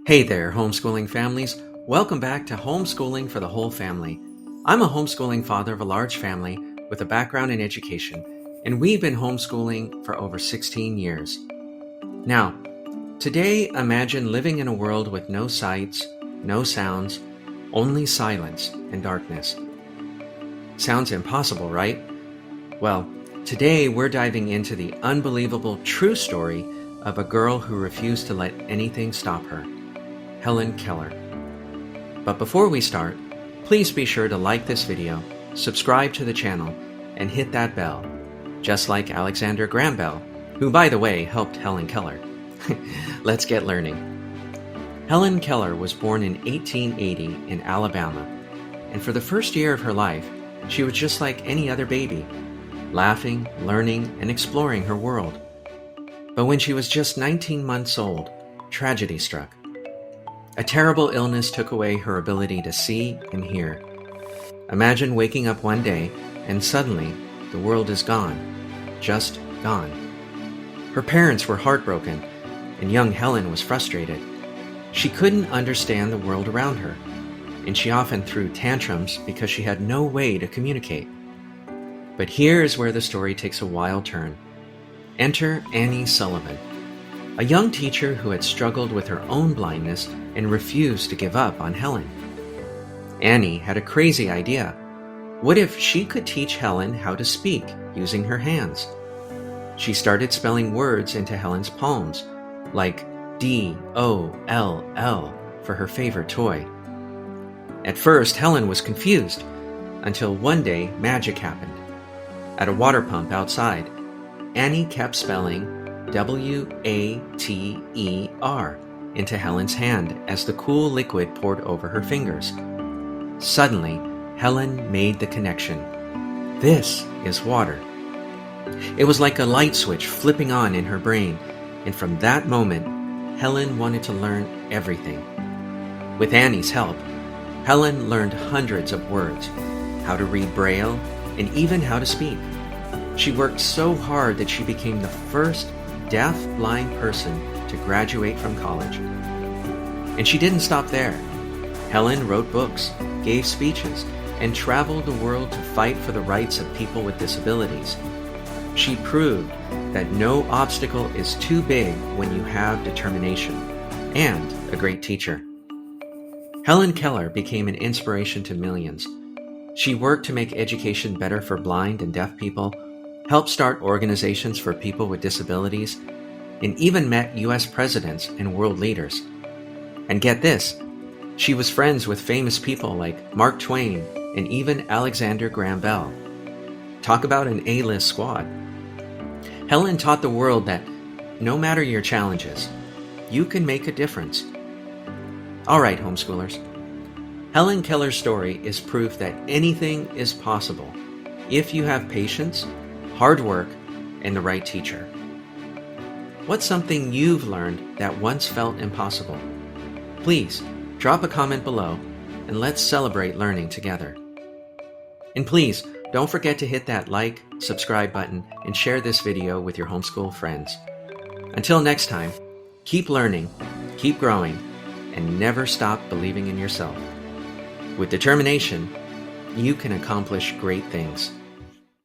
Hey there, homeschooling families. Welcome back to Homeschooling for the Whole Family. I'm a homeschooling father of a large family with a background in education, and we've been homeschooling for over 16 years. Now, today imagine living in a world with no sights, no sounds, only silence and darkness. Sounds impossible, right? Well, today we're diving into the unbelievable true story of a girl who refused to let anything stop her. Helen Keller. But before we start, please be sure to like this video, subscribe to the channel, and hit that bell, just like Alexander Graham Bell, who, by the way, helped Helen Keller. Let's get learning. Helen Keller was born in 1880 in Alabama, and for the first year of her life, she was just like any other baby, laughing, learning, and exploring her world. But when she was just 19 months old, tragedy struck. A terrible illness took away her ability to see and hear. Imagine waking up one day and suddenly the world is gone, just gone. Her parents were heartbroken, and young Helen was frustrated. She couldn't understand the world around her, and she often threw tantrums because she had no way to communicate. But here is where the story takes a wild turn. Enter Annie Sullivan, a young teacher who had struggled with her own blindness and refused to give up on Helen. Annie had a crazy idea. What if she could teach Helen how to speak using her hands? She started spelling words into Helen's palms, like D-O-L-L for her favorite toy. At first, Helen was confused, until one day magic happened. At a water pump outside, Annie kept spelling W-A-T-E-R into Helen's hand as the cool liquid poured over her fingers. Suddenly, Helen made the connection. This is water. It was like a light switch flipping on in her brain, and from that moment, Helen wanted to learn everything. With Annie's help, Helen learned hundreds of words, how to read Braille, and even how to speak. She worked so hard that she became the first deaf-blind person to graduate from college. And she didn't stop there. Helen wrote books, gave speeches, and traveled the world to fight for the rights of people with disabilities. She proved that no obstacle is too big when you have determination and a great teacher. Helen Keller became an inspiration to millions. She worked to make education better for blind and deaf people, helped start organizations for people with disabilities, and even met U.S. presidents and world leaders. And get this, she was friends with famous people like Mark Twain and even Alexander Graham Bell. Talk about an A-list squad. Helen taught the world that no matter your challenges, you can make a difference. All right, homeschoolers. Helen Keller's story is proof that anything is possible if you have patience, hard work, and the right teacher. What's something you've learned that once felt impossible? Please drop a comment below and let's celebrate learning together. And please don't forget to hit that like, subscribe button and share this video with your homeschool friends. Until next time, keep learning, keep growing, and never stop believing in yourself. With determination, you can accomplish great things.